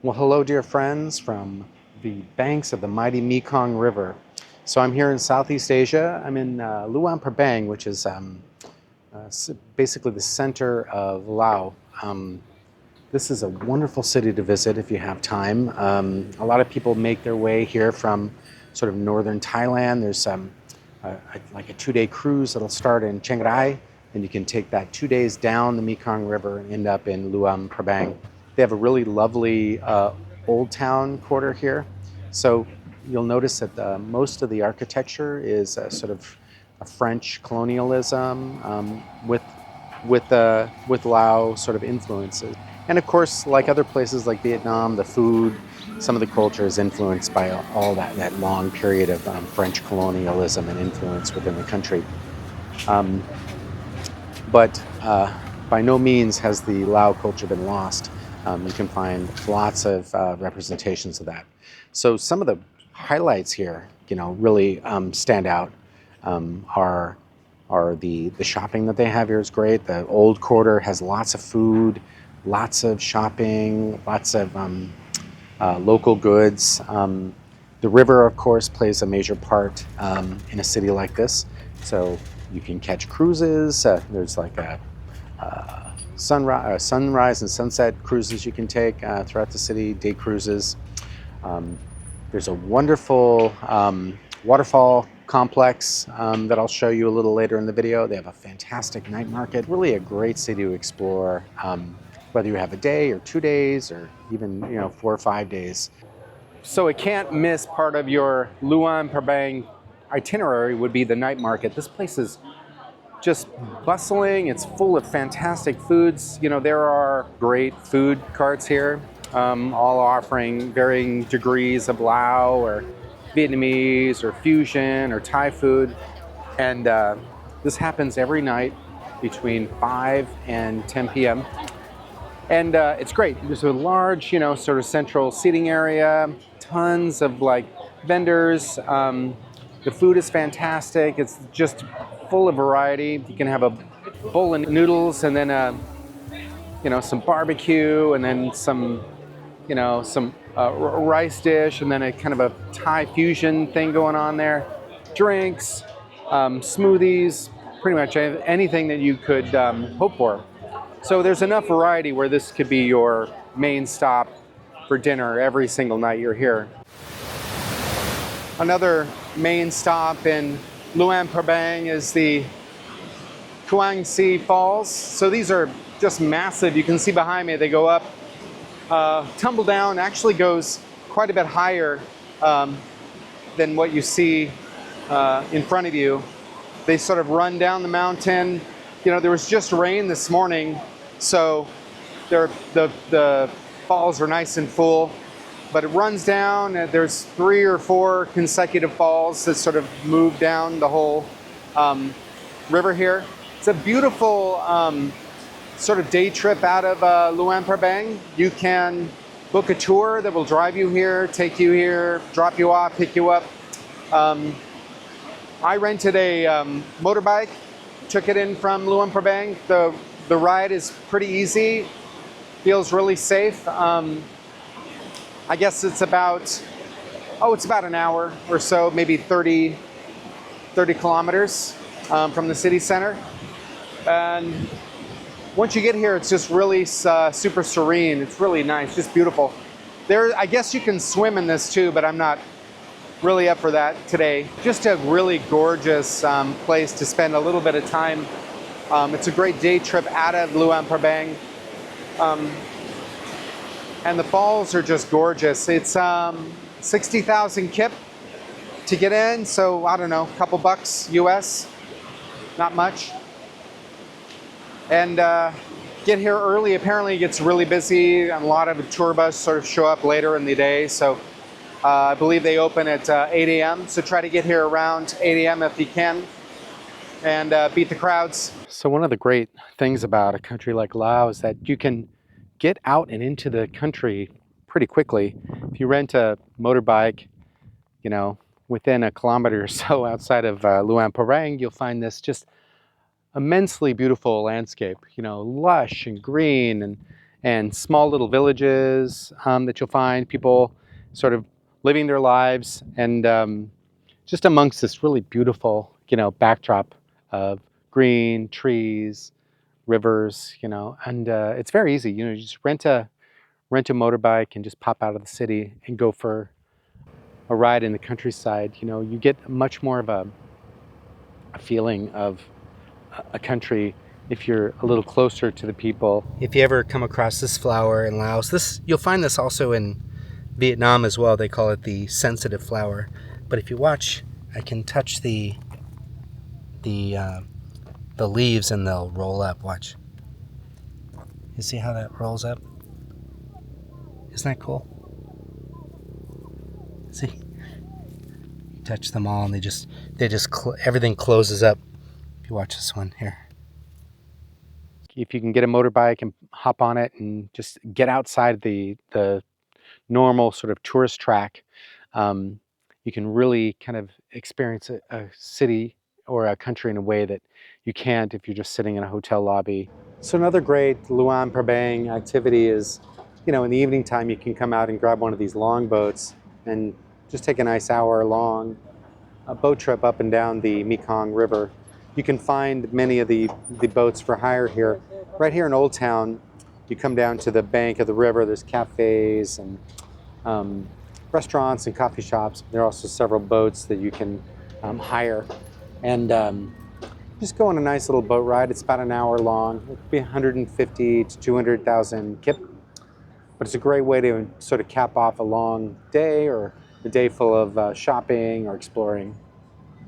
Well, hello, dear friends from the banks of the mighty Mekong River. So I'm here in Southeast Asia. I'm in Luang, Prabang, which is basically the center of Laos. This is a wonderful city to visit if you have time. A lot of people make their way here from sort of northern Thailand. There's like a 2-day cruise that'll start in Chiang Rai, and you can take that 2 days down the Mekong River and end up in Luang Prabang. They have a really lovely old town quarter here. So you'll notice that most of the architecture is sort of a French colonialism with Lao sort of influences. And of course, like other places like Vietnam, the food, some of the culture is influenced by all that long period of French colonialism and influence within the country. But by no means has the Lao culture been lost. You can find lots of representations of that. So some of the highlights here, really stand out. Are the shopping that they have here is great. The old quarter has lots of food, lots of shopping, lots of local goods. The river, of course, plays a major part in a city like this. So you can catch cruises. There's like a sunrise and sunset cruises you can take throughout the city, day cruises. There's a wonderful waterfall complex that I'll show you a little later in the video. They have a fantastic night market. Really a great city to explore, whether you have a day or 2 days or even 4 or 5 days. So a can't miss part of your Luang Prabang itinerary would be the night market. This place is just bustling. It's full of fantastic foods. There are great food carts here, all offering varying degrees of Lao or Vietnamese or fusion or Thai food. And this happens every night between 5 and 10 p.m. And it's great. There's a large, sort of central seating area, tons of vendors. The food is fantastic. It's just full of variety. You can have a bowl of noodles and then some barbecue and then some rice dish and then a kind of a Thai fusion thing going on there. Drinks, smoothies, pretty much anything that you could hope for. So there's enough variety where this could be your main stop for dinner every single night you're here. Another main stop in Luang Prabang is the Kuang Si Falls. So these are just massive. You can see behind me, they go up, tumble down, actually goes quite a bit higher than what you see in front of you. They sort of run down the mountain. There was just rain this morning, so the falls are nice and full. But it runs down, there's 3 or 4 consecutive falls that sort of move down the whole river here. It's a beautiful sort of day trip out of Luang Prabang. You can book a tour that will drive you here, take you here, drop you off, pick you up. I rented a motorbike, took it in from Luang Prabang. The ride is pretty easy, feels really safe. I guess it's about an hour or so, maybe 30 kilometers from the city center. And once you get here, it's just really super serene. It's really nice, just beautiful. I guess you can swim in this too, but I'm not really up for that today. Just a really gorgeous place to spend a little bit of time. It's a great day trip out of Luang Prabang. And the falls are just gorgeous. It's 60,000 kip to get in, so I don't know, a couple bucks US, not much. And get here early. Apparently it gets really busy, and a lot of tour buses sort of show up later in the day. So I believe they open at 8 a.m. So try to get here around 8 a.m. if you can, and beat the crowds. So one of the great things about a country like Laos is that you can get out and into the country pretty quickly. If you rent a motorbike, within a kilometer or so outside of Luang Prabang, you'll find this just immensely beautiful landscape, lush and green and small little villages that you'll find people sort of living their lives, and just amongst this really beautiful, backdrop of green trees, rivers, and it's very easy. You just rent a motorbike and just pop out of the city and go for a ride in the countryside. You get much more of a feeling of a country if you're a little closer to the people. If you ever come across this flower in Laos, you'll find this also in Vietnam as well. They call it the sensitive flower. But if you watch, I can touch the leaves and they'll roll up. Watch. You see how that rolls up? Isn't that cool? See? You touch them all and everything closes up. If you watch this one here. If you can get a motorbike and hop on it and just get outside the normal sort of tourist track, you can really kind of experience a city or a country in a way that you can't if you're just sitting in a hotel lobby. So another great Luang Prabang activity is, in the evening time, you can come out and grab one of these long boats and just take a nice hour-long boat trip up and down the Mekong River. You can find many of the boats for hire here. Right here in Old Town, you come down to the bank of the river. There's cafes and restaurants and coffee shops. There are also several boats that you can hire. And just go on a nice little boat ride. It's about an hour long. It could be 150 to 200,000 kip. But it's a great way to sort of cap off a long day or a day full of shopping or exploring.